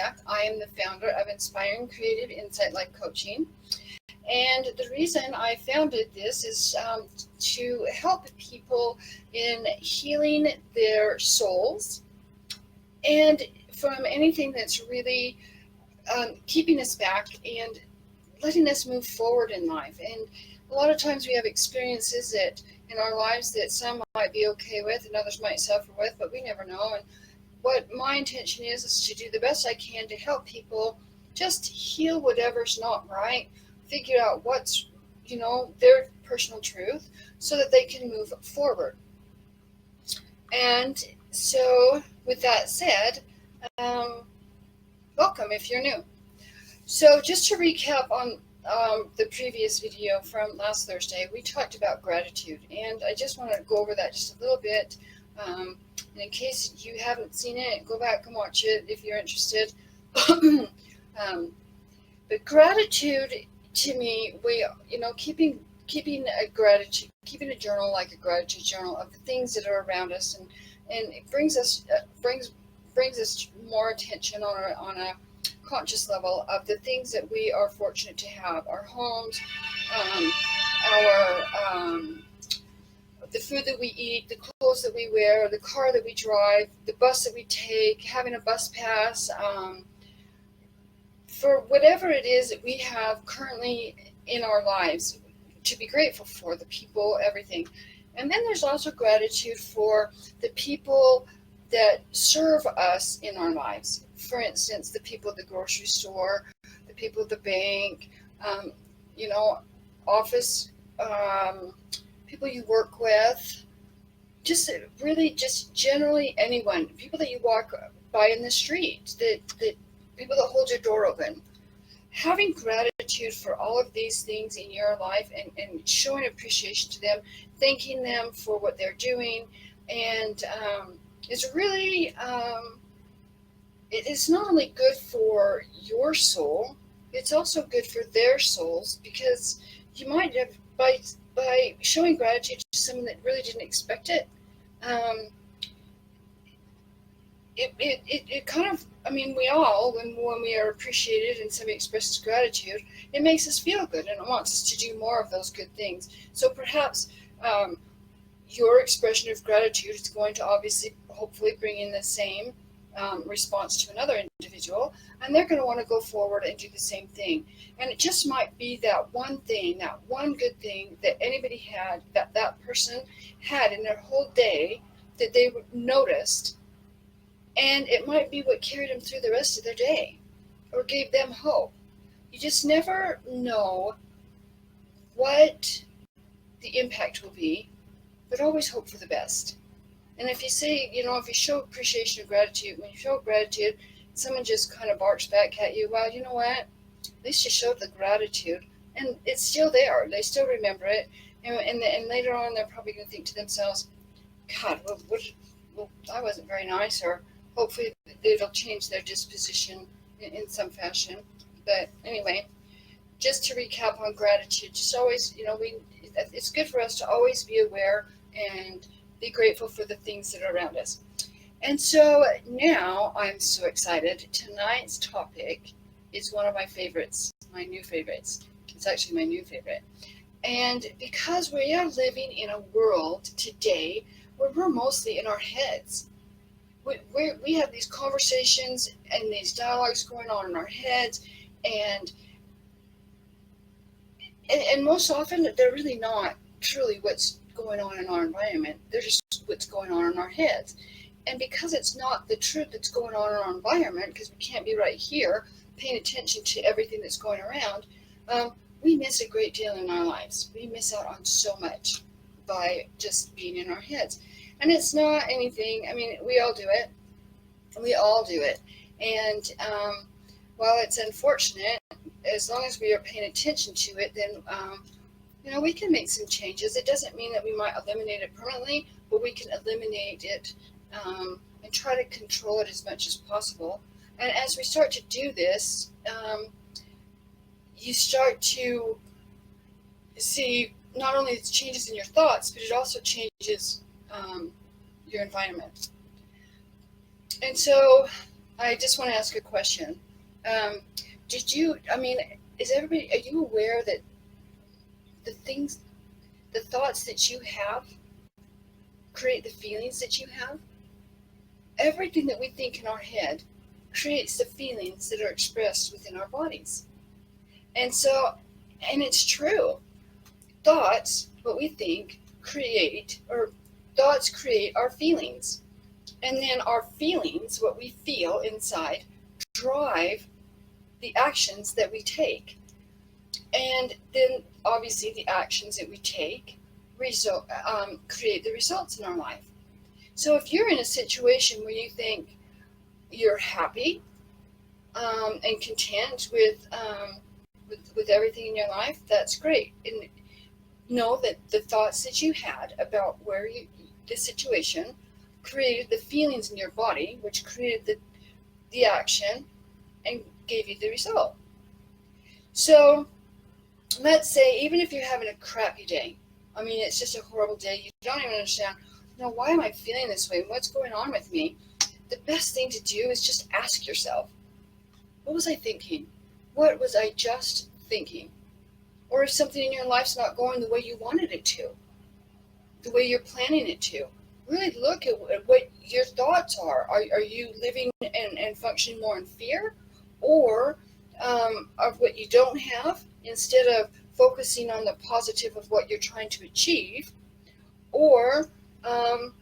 Pazdzioch. I am the founder of Inspiring Creative Insight Life Coaching. And the reason I founded this is to help people in healing their souls and from anything that's really keeping us back and letting us move forward in life. And a lot of times we have experiences that in our lives that some might be okay with and others might suffer with, but we never know. And what my intention is to do the best I can to help people just heal whatever's not right, figure out what's, their personal truth so that they can move forward. And so with that said, welcome if you're new. So just to recap on the previous video from last Thursday, we talked about gratitude, and I just want to go over that just a little bit. And in case you haven't seen it, go back and watch it if you're interested. But gratitude, to me, keeping a journal, like a gratitude journal of the things that are around us, and it brings us more attention on a conscious level of the things that we are fortunate to have: our homes, the food that we eat, the clothes that we wear, the car that we drive, the bus that we take, having a bus pass, for whatever it is that we have currently in our lives, to be grateful for the people, everything. And then there's also gratitude for the people that serve us in our lives. For instance, the people at the grocery store, the people at the bank, office, people you work with, just generally anyone, people that you walk by in the street, that people that hold your door open. Having gratitude for all of these things in your life and showing appreciation to them, thanking them for what they're doing, and it's really, it is not only good for your soul, it's also good for their souls, because you might have, by showing gratitude to someone that really didn't expect it, it kind of, we all, when we are appreciated and somebody expresses gratitude, it makes us feel good and it wants us to do more of those good things. So perhaps your expression of gratitude is going to hopefully bring in the same response to another individual, and they're going to want to go forward and do the same thing. And it just might be that one thing, that one good thing that anybody had, that person had in their whole day, that they noticed, and it might be what carried them through the rest of their day or gave them hope. You just never know what the impact will be, but always hope for the best. And if you say, if you show appreciation and gratitude, when you show gratitude, someone just kind of barks back at you, well, you know what? At least you showed the gratitude, and it's still there. They still remember it, and later on, they're probably going to think to themselves, God, well, I wasn't very nice, or hopefully it'll change their disposition in some fashion. But anyway, just to recap on gratitude, just always, it's good for us to always be aware and be grateful for the things that are around us. And so now I'm so excited. Tonight's topic is one of my favorites, my new favorites. It's actually my new favorite. And because we are living in a world today where we're mostly in our heads. We have these conversations and these dialogues going on in our heads, and most often they're really not truly what's going on in our environment. They're just what's going on in our heads. And because it's not the truth that's going on in our environment, because we can't be right here paying attention to everything that's going around, we miss a great deal in our lives. We miss out on so much by just being in our heads. And it's not anything, we all do it. We all do it. And while it's unfortunate, as long as we are paying attention to it, then, we can make some changes. It doesn't mean that we might eliminate it permanently, but we can eliminate it and try to control it as much as possible. And as we start to do this, you start to see not only the changes in your thoughts, but it also changes your environment. And so I just want to ask a question. Um, I mean, are you aware that the things, the thoughts that you have create the feelings that you have? Everything that we think in our head creates the feelings that are expressed within our bodies. And so, and it's true. Thoughts, what we think, thoughts create our feelings. And then our feelings, what we feel inside, drive the actions that we take. And then obviously the actions that we take create the results in our life. So if you're in a situation where you think you're happy and content with everything in your life, that's great. And know that the thoughts that you had about the situation created the feelings in your body, which created the action and gave you the result. So let's say, even if you're having a crappy day, I mean, it's just a horrible day, you don't even understand, why am I feeling this way? What's going on with me? The best thing to do is just ask yourself, what was I thinking? What was I just thinking? Or if something in your life's not going the way you wanted it to, the way you're planning it to, really look at what your thoughts are. Are you living and functioning more in fear, or of what you don't have, instead of focusing on the positive of what you're trying to achieve? Or um,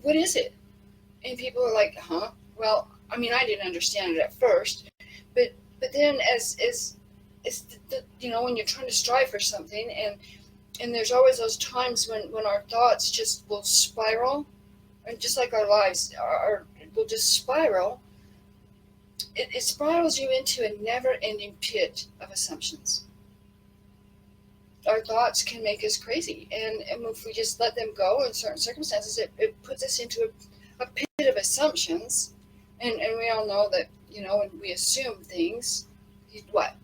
what is it? And people are like, huh? Well, I mean, I didn't understand it at first, but then when you're trying to strive for something, and there's always those times when our thoughts just will spiral, and just like our lives will just spiral. It spirals you into a never-ending pit of assumptions. Our thoughts can make us crazy, and if we just let them go in certain circumstances, it puts us into a pit of assumptions. And we all know that, when we assume things, what?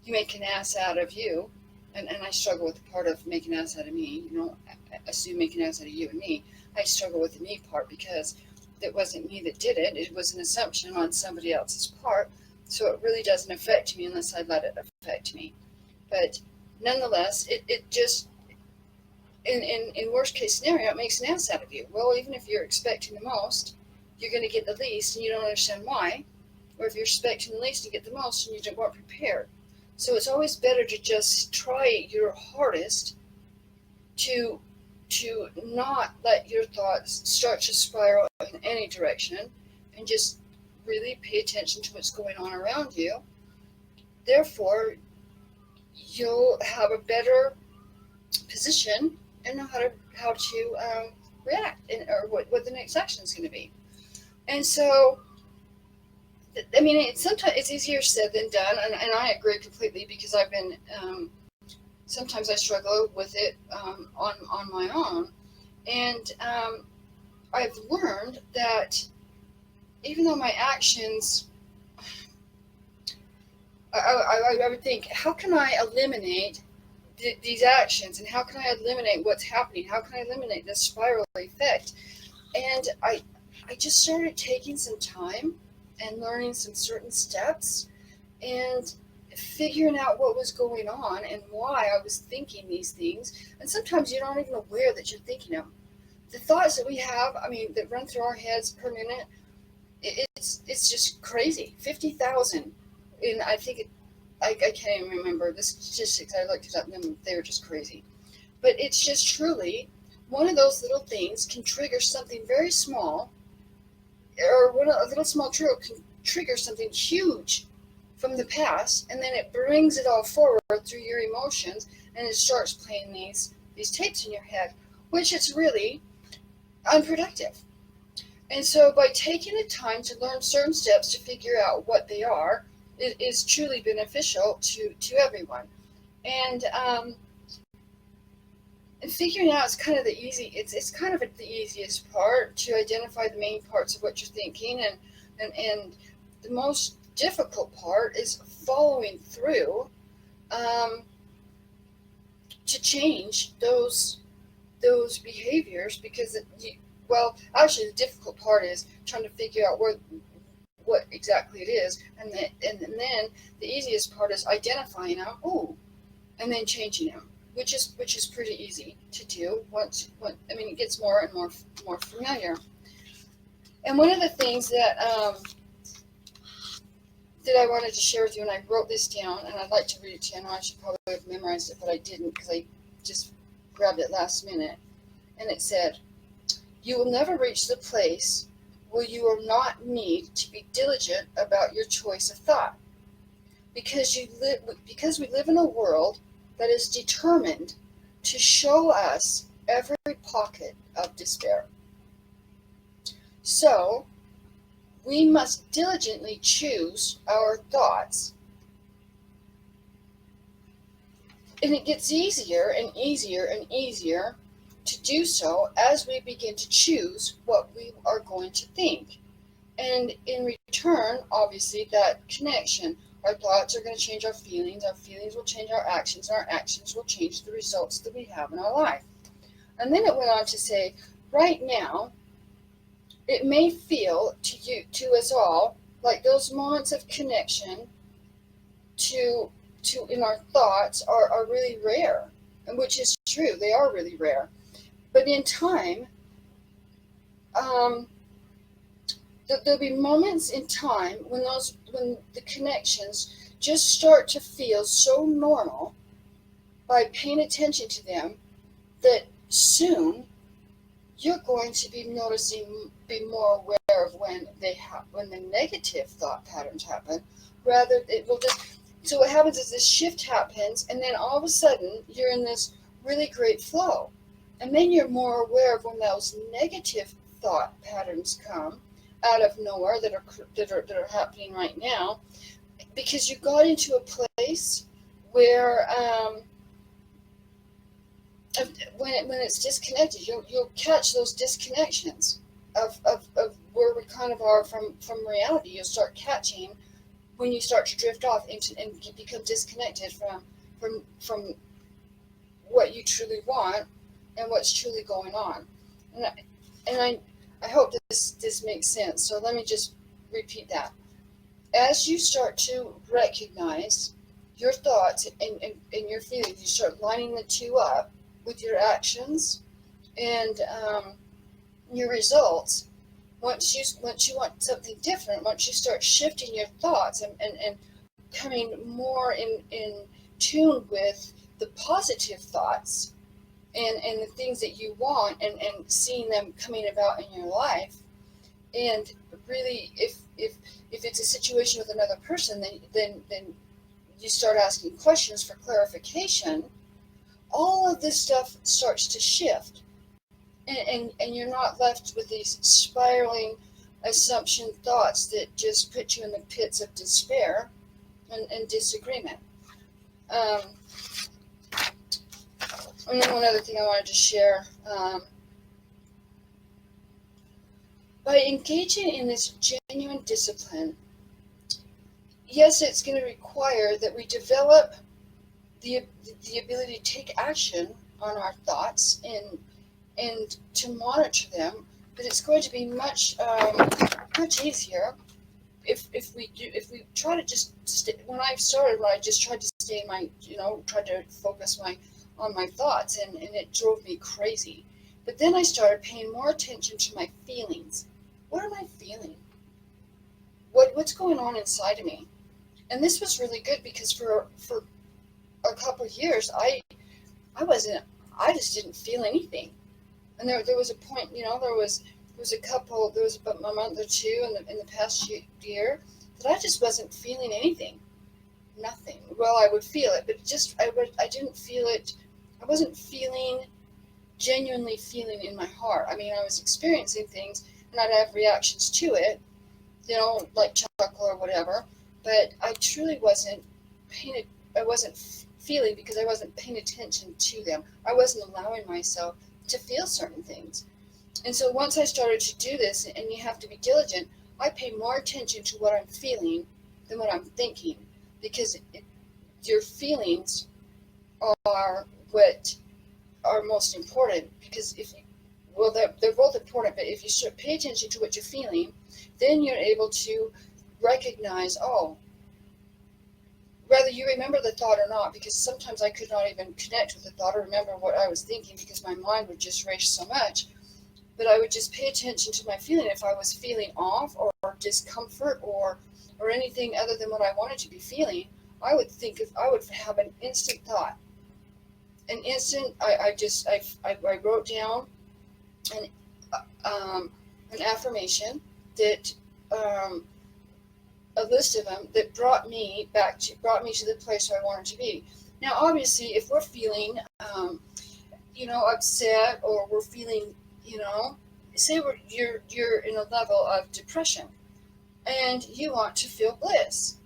You make an ass out of you. And I struggle with the part of making an ass out of me, assume making an ass out of you and me. I struggle with the me part, because it wasn't me that did it. It was an assumption on somebody else's part. So it really doesn't affect me unless I let it affect me. But nonetheless, it just, in worst case scenario, it makes an ass out of you. Well, even if you're expecting the most, you're going to get the least, and you don't understand why. Or if you're expecting the least, you get the most, and you weren't prepared. So it's always better to just try your hardest to not let your thoughts start to spiral in any direction, and just really pay attention to what's going on around you. Therefore, you'll have a better position and know how to react, or what the next action is going to be. And so, I mean, sometimes it's easier said than done, and I agree completely, because I've been sometimes I struggle with it on my own, and I've learned that even though my actions, I would think, how can I eliminate these actions, and how can I eliminate what's happening? How can I eliminate this spiral effect? And I just started taking some time and learning some certain steps, and figuring out what was going on and why I was thinking these things. And sometimes you're not even aware that you're thinking them. The thoughts that we have, I mean, that run through our heads per minute, it's just crazy. 50,000. And I think I can't even remember the statistics. I looked it up, and they were just crazy. But it's just truly one of those little things can trigger something very small, or a little small trigger can trigger something huge from the past, and then it brings it all forward through your emotions, and it starts playing these tapes in your head, which is really unproductive. And so by taking the time to learn certain steps to figure out what they are, it is truly beneficial to everyone. And and figuring out is kind of it's kind of the easiest part, to identify the main parts of what you're thinking, and the most difficult part is following through to change those behaviors, because Well, actually, the difficult part is trying to figure out what exactly it is, and then the easiest part is identifying out, oh, and then changing them, which is pretty easy to do I mean, it gets more and more familiar. And one of the things that I wanted to share with you, and I wrote this down, and I'd like to read it to you. I know I should probably have memorized it, but I didn't because I just grabbed it last minute. And it said, "You will never reach the place where you will not need to be diligent about your choice of thought, because we live in a world that is determined to show us every pocket of despair. So, we must diligently choose our thoughts." And it gets easier and easier and easier to do so as we begin to choose what we are going to think. And in return, obviously, that connection. Our thoughts are going to change our feelings will change our actions, and our actions will change the results that we have in our life. And then it went on to say, right now, it may feel to us all, like those moments of connection to in our thoughts are really rare, and which is true, they are really rare. But in time, there'll be moments in time when the connections just start to feel so normal by paying attention to them, that soon you're going to be more aware of when the negative thought patterns happen. Rather, it will just. So what happens is this shift happens, and then all of a sudden you're in this really great flow, and then you're more aware of when those negative thought patterns come out of nowhere that are happening right now, because you got into a place where when it's disconnected, you'll catch those disconnections of where we kind of are from reality. You'll start catching when you start to drift off and become disconnected from what you truly want and what's truly going on. And I hope this makes sense. So let me just repeat that. As you start to recognize your thoughts and your feelings, you start lining the two up with your actions and your results. Once you want something different, once you start shifting your thoughts and coming more in tune with the positive thoughts and the things that you want, and seeing them coming about in your life, and really, if it's a situation with another person, then you start asking questions for clarification. All of this stuff starts to shift, and you're not left with these spiraling assumption thoughts that just put you in the pits of despair and disagreement. And then one other thing I wanted to share, by engaging in this genuine discipline, yes, it's going to require that we develop the ability to take action on our thoughts and to monitor them, but it's going to be much easier if we try to just when I just tried to stay in my, tried to focus on my thoughts, and it drove me crazy. But then I started paying more attention to my feelings. What am I feeling? What's going on inside of me? And this was really good, because for a couple of years I just didn't feel anything. And there was a point, there was about a month or two in the past year that I just wasn't feeling anything. Nothing. Well, I would feel it, but I didn't feel it. I wasn't genuinely feeling in my heart. I mean, I was experiencing things, and I'd have reactions to it, like chuckle or whatever, but I truly wasn't feeling, because I wasn't paying attention to them. I wasn't allowing myself to feel certain things. And so once I started to do this, and you have to be diligent, I pay more attention to what I'm feeling than what I'm thinking, because your feelings are what are most important. Because well, they're both important, but if you pay attention to what you're feeling, then you're able to recognize, oh, whether you remember the thought or not, because sometimes I could not even connect with the thought or remember what I was thinking because my mind would just race so much. But I would just pay attention to my feeling. If I was feeling off or discomfort or anything other than what I wanted to be feeling, I would have an instant thought. I wrote down an an affirmation that a list of them that brought me to the place where I wanted to be. Now, obviously, if we're feeling upset, or we're feeling, say you're in a level of depression and you want to feel bliss,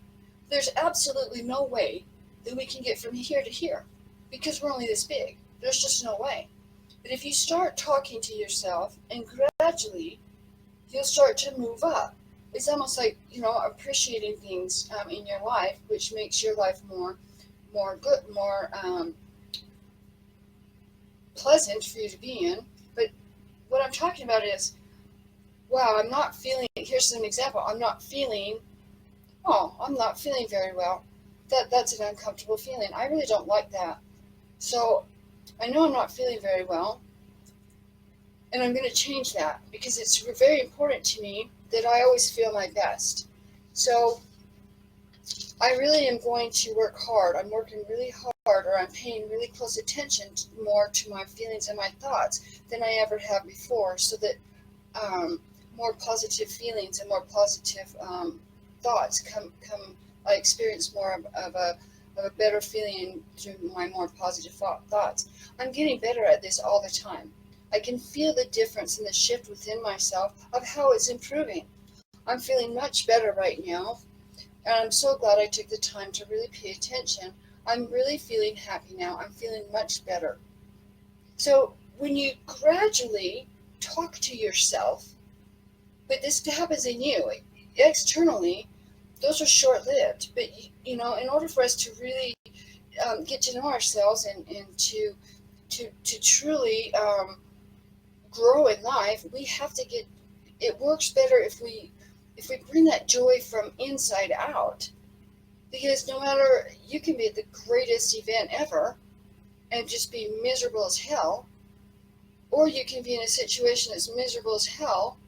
there's absolutely no way that we can get from here to here because we're only this big. There's just no way. But if you start talking to yourself, and gradually you'll start to move up. It's almost like, appreciating things in your life, which makes your life more good, more pleasant for you to be in. But what I'm talking about is, wow, I'm not feeling, here's an example, I'm not feeling very well. That's an uncomfortable feeling. I really don't like that. So I know I'm not feeling very well, and I'm going to change that because it's very important to me that I always feel my best. So I really am going to work hard. I'm working really hard, or I'm paying really close attention more to my feelings and my thoughts than I ever have before, so that more positive feelings and more positive thoughts come. I experience more of a better feeling through my more positive thoughts. I'm getting better at this all the time. I can feel the difference in the shift within myself of how it's improving. I'm feeling much better right now, and I'm so glad I took the time to really pay attention. I'm really feeling happy now. I'm feeling much better. So when you gradually talk to yourself, but this happens in you, externally, those are short-lived. But, in order for us to really get to know ourselves and to truly grow in life, we have to it works better if we bring that joy from inside out. Because no matter, you can be at the greatest event ever and just be miserable as hell, or you can be in a situation that's miserable as hell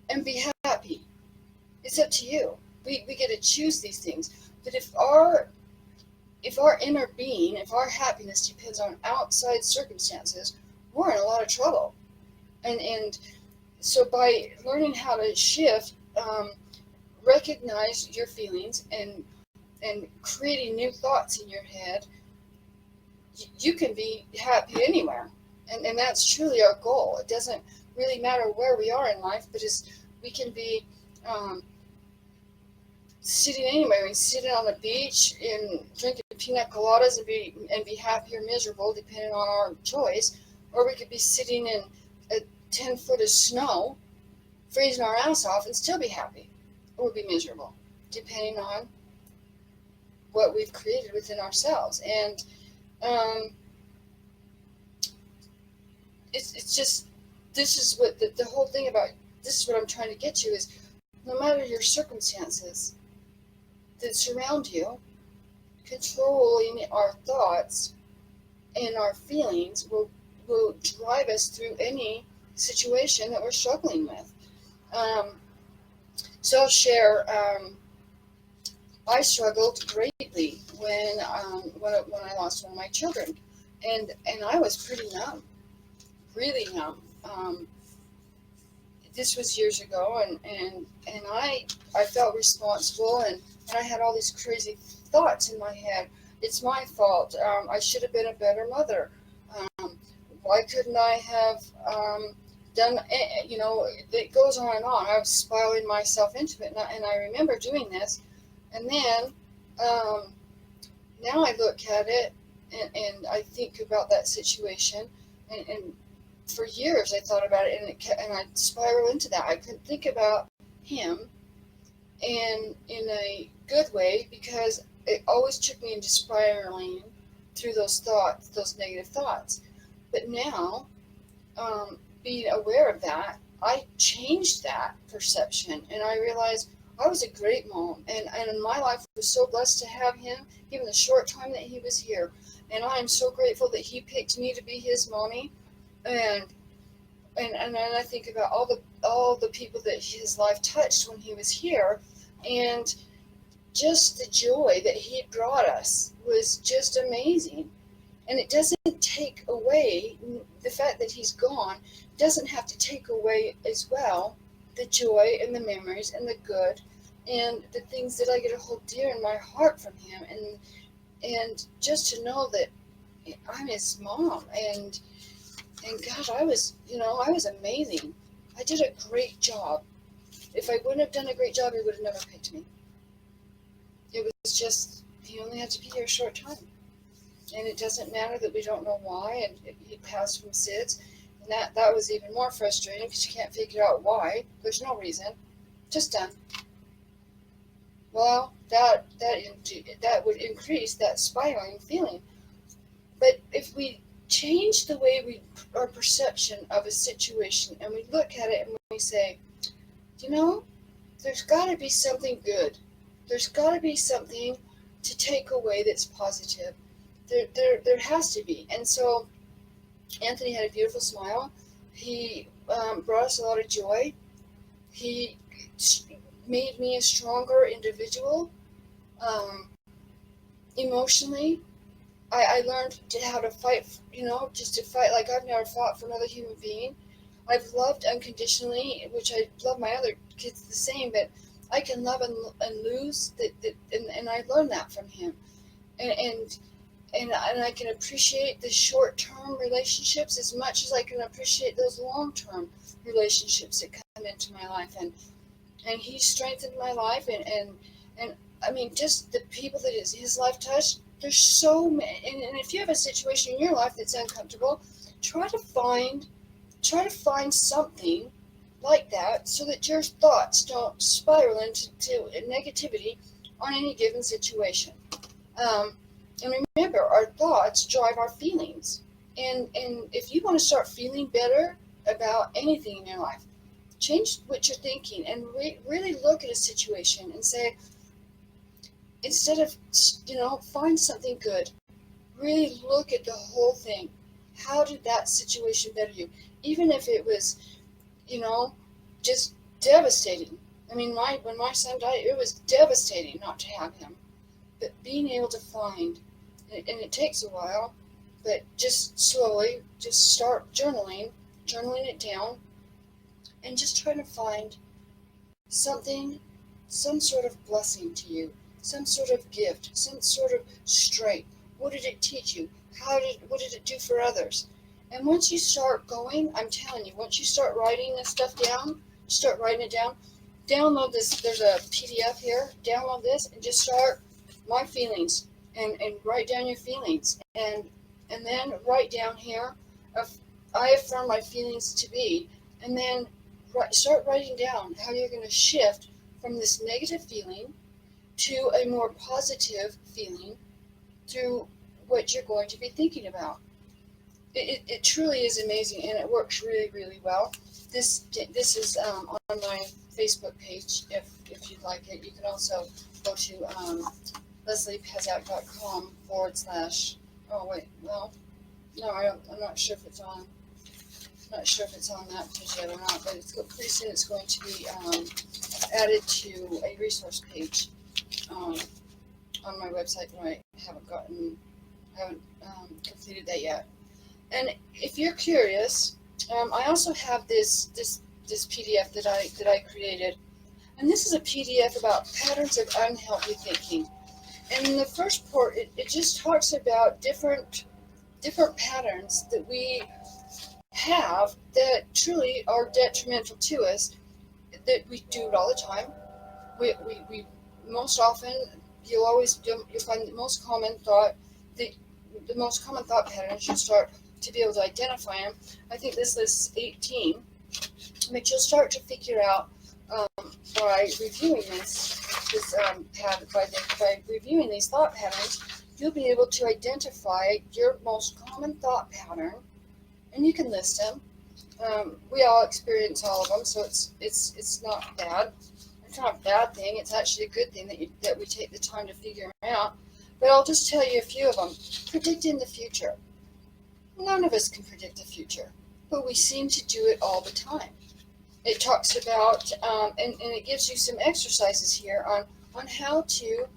and be happy. It's up to you. We get to choose these things. But if our inner being, if our happiness depends on outside circumstances, we're in a lot of trouble. And so by learning how to shift, recognize your feelings, and creating new thoughts in your head, you can be happy anywhere. And that's truly our goal. It doesn't really matter where we are in life, but we can be sitting anywhere. We can sit on the beach and drinking pina coladas and be happy or miserable depending on our choice. Or we could be sitting in a 10 foot of snow, freezing our ass off, and still be happy or be miserable, depending on what we've created within ourselves. And it's just, this is what the whole thing about, this is what I'm trying to get to, is no matter your circumstances that surround you, controlling our thoughts and our feelings will drive us through any situation that we're struggling with. So I'll share, I struggled greatly when I lost one of my children, and I was pretty numb, really numb. This was years ago, and I felt responsible, and I had all these crazy thoughts in my head. It's my fault. I should have been a better mother. Why couldn't I have done? It goes on and on. I was spiraling myself into it, and I remember doing this. And then now I look at it, and I think about that situation, and for years I thought about it, and I spiral into that. I couldn't think about him in a good way, because it always took me into spiraling through those thoughts, those negative thoughts. But now, being aware of that, I changed that perception, and I realized I was a great mom, and my life was so blessed to have him, even the short time that he was here. And I am so grateful that he picked me to be his mommy. And then I think about all the people that his life touched when he was here, and just the joy that he brought us was just amazing. And it doesn't take away the fact that he's gone, doesn't have to take away as well the joy and the memories and the good and the things that I get to hold dear in my heart from him. And just to know that I'm his mom, and God, I was amazing. I did a great job. If I wouldn't have done a great job, he would have never picked me. It was just, he only had to be here a short time. And it doesn't matter that we don't know why, and he passed from SIDS. And that was even more frustrating because you can't figure out why. There's no reason. Just done. Well, that would increase that spiraling feeling. But if we change the way our perception of a situation, and we look at it and we say, there's got to be something good. There's got to be something to take away that's positive. There has to be. And so Anthony had a beautiful smile. He brought us a lot of joy. He made me a stronger individual. Emotionally, I learned how to fight, just to fight like I've never fought for another human being. I've loved unconditionally, which I love my other kids the same, but I can love and lose, and I learned that from him. And I can appreciate the short-term relationships as much as I can appreciate those long-term relationships that come into my life. And he strengthened my life, and I mean, just the people that his life touched. There's so many, and if you have a situation in your life that's uncomfortable, try to find something like that so that your thoughts don't spiral into negativity on any given situation. And remember, our thoughts drive our feelings. And if you want to start feeling better about anything in your life, change what you're thinking and really look at a situation and say, instead of, find something good, really look at the whole thing. How did that situation better you? Even if it was, just devastating. I mean, when my son died, it was devastating not to have him. But being able to find, and it takes a while, but just slowly, just start journaling it down, and just trying to find something, some sort of blessing to you, some sort of gift, some sort of strength. What did it teach you? What did it do for others? And once you start going, I'm telling you, once you start writing this stuff down, download this. There's a PDF here. Download this and just start my feelings and write down your feelings. And then write down here, I affirm my feelings to be. And then start writing down how you're going to shift from this negative feeling to a more positive feeling through what you're going to be thinking about. It truly is amazing, and it works really, really well. This is on my Facebook page. If you'd like it, you can also go to LesleyPazdzioch.com / Oh wait, well, no, I'm not sure if it's on. Not sure if it's on that page yet or not, but pretty soon it's going to be added to a resource page on my website, but I haven't completed that yet. And if you're curious, I also have this PDF that I created, and this is a PDF about patterns of unhealthy thinking. And in the first part, it just talks about different patterns that we have that truly are detrimental to us. That we do it all the time. We most often you'll find the most common thought patterns. You'll start to be able to identify them. I think this lists 18, but you'll start to figure out by reviewing by reviewing these thought patterns, you'll be able to identify your most common thought pattern, and you can list them. We all experience all of them, so it's not bad. It's not a bad thing. It's actually a good thing that we take the time to figure them out. But I'll just tell you a few of them. Predicting the future. None of us can predict the future, but we seem to do it all the time. It talks about, and it gives you some exercises here on how to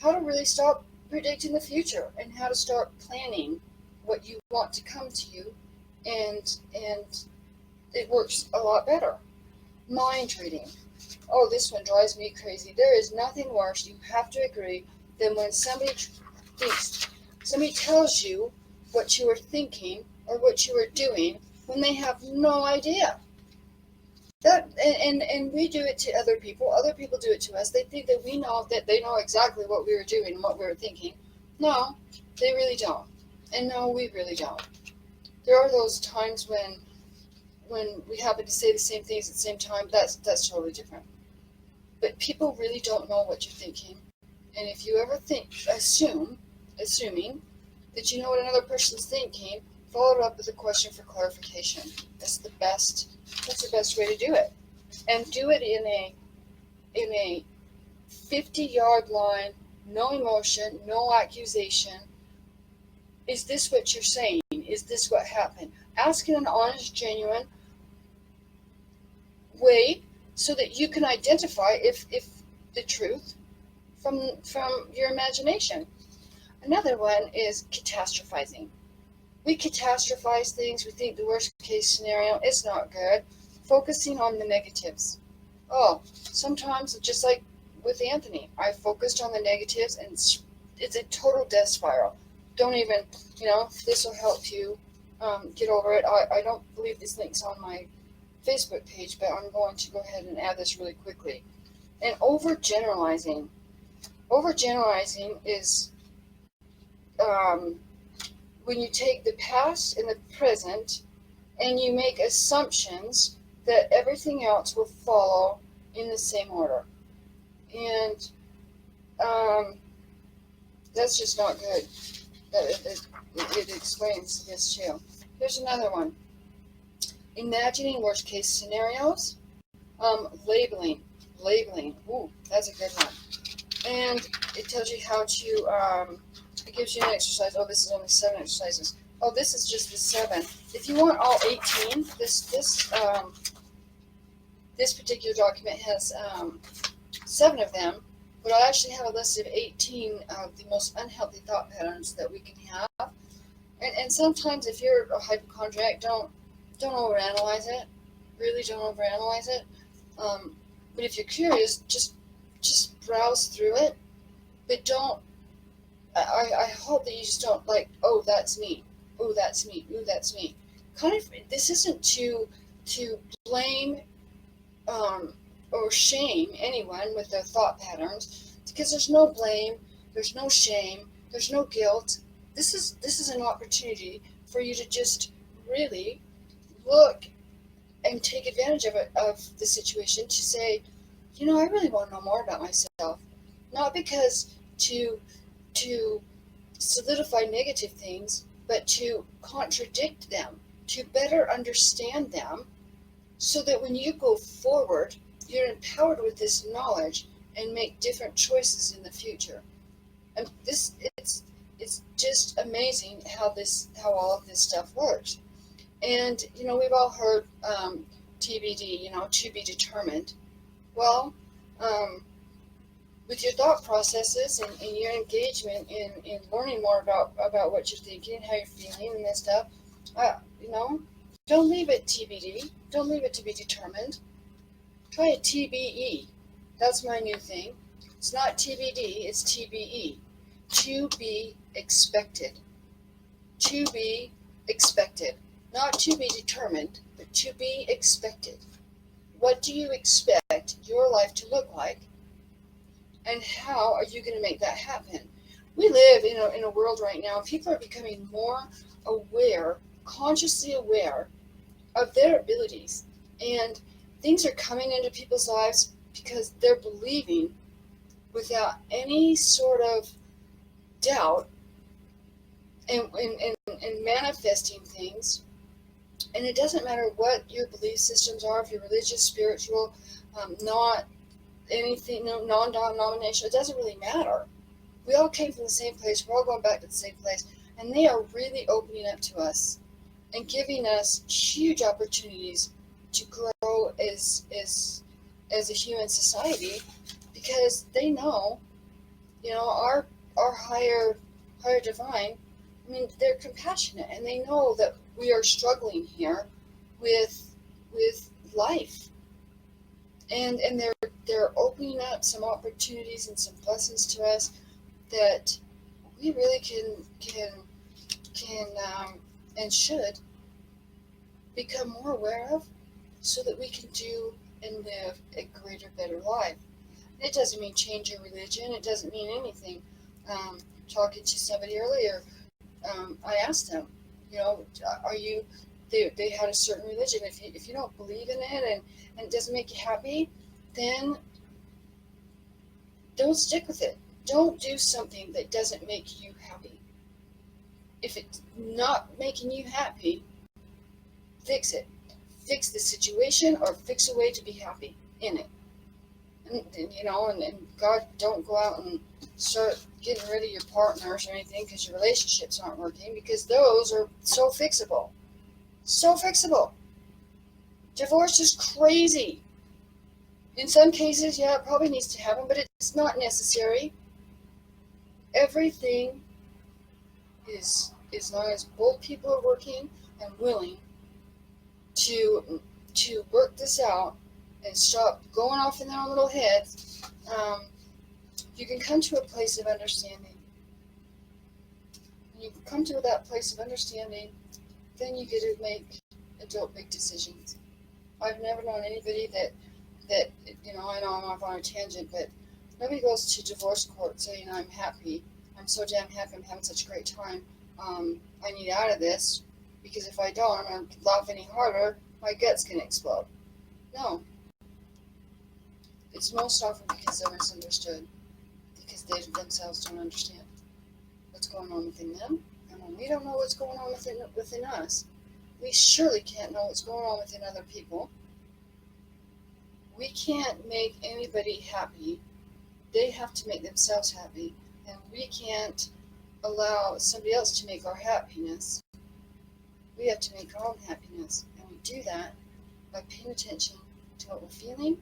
really stop predicting the future and how to start planning what you want to come to you, and it works a lot better. Mind reading. Oh, this one drives me crazy. There is nothing worse, you have to agree, than when somebody tells you what you are thinking or what you are doing when they have no idea. And we do it to other people. Other people do it to us. They think that we know, that they know exactly what we were doing and what we were thinking. No, they really don't. And no, we really don't. There are those times when we happen to say the same things at the same time. That's totally different. But people really don't know what you're thinking. And if you ever assuming that you know what another person's thinking, follow it up with a question for clarification. That's the best way to do it. And do it in a 50-yard line, no emotion, no accusation. Is this what you're saying? Is this what happened? Ask in an honest, genuine way so that you can identify if the truth from your imagination. Another one is catastrophizing. We catastrophize things. We think the worst case scenario. It's not good. Focusing on the negatives. Oh, sometimes, just like with Anthony, I focused on the negatives, and it's a total death spiral. Don't even, this will help you get over it. I don't believe this link's on my Facebook page, but I'm going to go ahead and add this really quickly. And overgeneralizing. Overgeneralizing is when you take the past and the present and you make assumptions that everything else will follow in the same order. And that's just not good. It explains this too. Here's another one. Imagining worst case scenarios. Labeling. Ooh, that's a good one. And it tells you how to, it gives you an exercise. Oh, this is only 7 exercises. Oh, this is just the 7. If you want all 18, this particular document has 7 of them, but I actually have a list of 18 of the most unhealthy thought patterns that we can have. And sometimes, if you're a hypochondriac, don't overanalyze it. Really, don't overanalyze it. But if you're curious, just browse through it. But don't. I hope that you just don't oh, that's me. Oh, that's me. Ooh, that's me. Kind of. This isn't to blame or shame anyone with their thought patterns, because there's no blame, there's no shame, there's no guilt. This is an opportunity for you to just really look and take advantage of the situation to say, I really want to know more about myself. Not because to solidify negative things, but to contradict them, to better understand them, so that when you go forward, you're empowered with this knowledge and make different choices in the future. And it's just amazing how all of this stuff works. And we've all heard TBD, to be determined. Well, with your thought processes and your engagement in learning more about what you're thinking, how you're feeling, and this stuff, don't leave it TBD. Don't leave it to be determined. Try a TBE. That's my new thing. It's not TBD, it's TBE. To be expected. To be expected. Not to be determined, but to be expected. What do you expect your life to look like? And how are you going to make that happen? We live in a world right now, people are becoming more aware, consciously aware of their abilities. And things are coming into people's lives because they're believing without any sort of doubt and manifesting things And it doesn't matter what your belief systems are, if you're religious, spiritual, not anything, no, non-denominational, it doesn't really matter. We all came from the same place. We're all going back to the same place. And they are really opening up to us and giving us huge opportunities to grow as a human society, because they know, our higher divine. I mean, they're compassionate, and they know that we are struggling here with life, and they're opening up some opportunities and some blessings to us that we really can and should become more aware of, so that we can do and live a greater, better life. It doesn't mean change your religion. It doesn't mean anything. Talking to somebody earlier, I asked them, are you? They had a certain religion. If you don't believe in it, and it doesn't make you happy, then don't stick with it. Don't do something that doesn't make you happy. If it's not making you happy, fix it. Fix the situation, or fix a way to be happy in it. And God, don't go out and start getting rid of your partners or anything because your relationships aren't working, because those are so fixable. So fixable. Divorce is crazy. In some cases, yeah, it probably needs to happen, but it's not necessary. Everything is, as long as both people are working and willing to work this out and stop going off in their own little heads, you can come to a place of understanding. When you come to that place of understanding, then you get to make adult big decisions. I've never known anybody that I know I'm off on a tangent, but nobody goes to divorce court saying, I'm happy, I'm so damn happy, I'm having such a great time, I need out of this, because if I don't, I'm going to laugh any harder, my gut's going to explode. No. It's most often because they're misunderstood, because they themselves don't understand what's going on within them. And when we don't know what's going on within us, we surely can't know what's going on within other people. We can't make anybody happy. They have to make themselves happy. And we can't allow somebody else to make our happiness. We have to make our own happiness. And we do that by paying attention to what we're feeling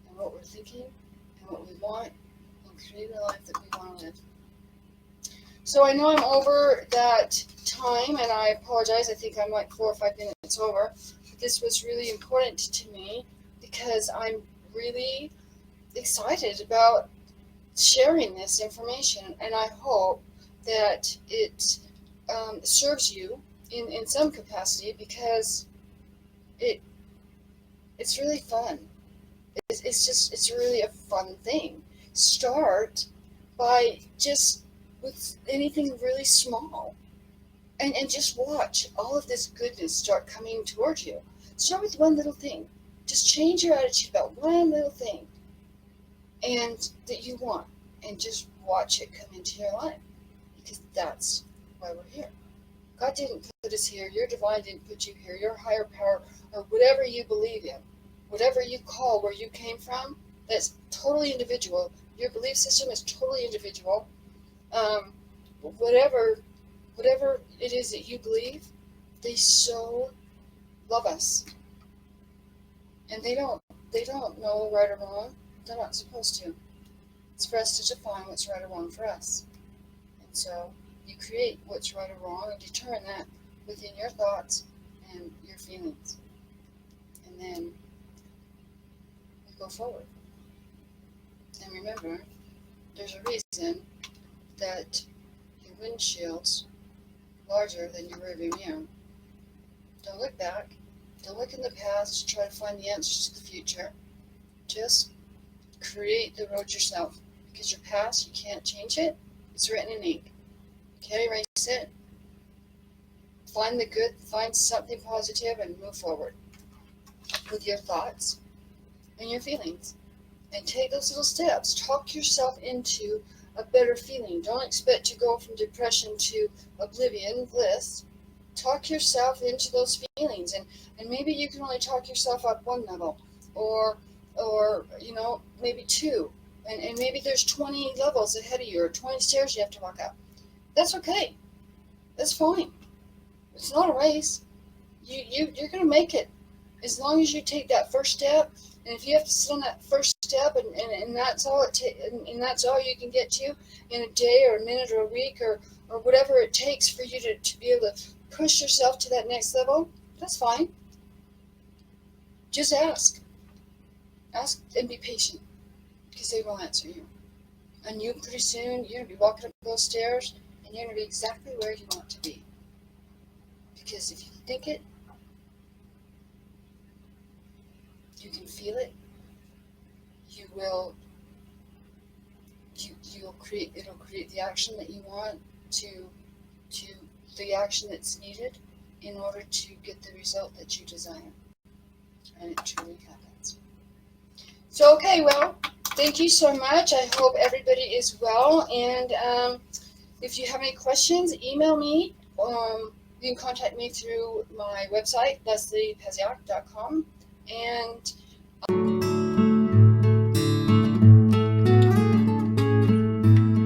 and what we're thinking and what we want, and creating the life that we want to live. So I know I'm over that time, and I apologize. I think I'm like 4 or 5 minutes over. But this was really important to me because I'm really excited about sharing this information, and I hope that it serves you in some capacity, because it's really fun. It's really a fun thing. Start by just with anything really small, and just watch all of this goodness start coming towards you. Start with one little thing. Just change your attitude about one little thing and that you want, and just watch it come into your life, because that's why we're here. God didn't put us here. Your divine didn't put you here. Your higher power, or whatever you believe in, whatever you call where you came from, that's totally individual. Your belief system is totally individual. Whatever it is that you believe, they so love us, and they don't know right or wrong. They're not supposed to. It's for us to define what's right or wrong for us. And so you create what's right or wrong and determine that within your thoughts and your feelings. And then we go forward. And remember, there's a reason that your windshield's larger than your rearview mirror. Don't look back. Don't look in the past to try to find the answers to the future. Just create the road yourself. Because your past, you can't change it. It's written in ink. You can't erase it. Find the good, find something positive, and move forward with your thoughts and your feelings. And take those little steps. Talk yourself into a better feeling. Don't expect to go from depression to oblivion, bliss. talk yourself into those feelings, and maybe you can only talk yourself up one level, or maybe two, and maybe there's 20 levels ahead of you, or 20 stairs you have to walk up. That's okay. That's fine. It's not a race. You're gonna make it as long as you take that first step. And if you have to sit on that first step, and that's all and that's all you can get to in a day or a minute or a week, or whatever it takes for you to be able to push yourself to that next level, that's fine. Just ask and be patient, because they will answer you. And you, pretty soon, you're gonna be walking up those stairs, and you're gonna be exactly where you want to be. Because if you think it, you can feel it. You will. You'll create. It'll create the action that you want to the action that's needed in order to get the result that you desire, and it truly happens. So, okay, well, thank you so much. I hope everybody is well, and if you have any questions, email me. You can contact me through my website, LesleyPazdzioch.com, and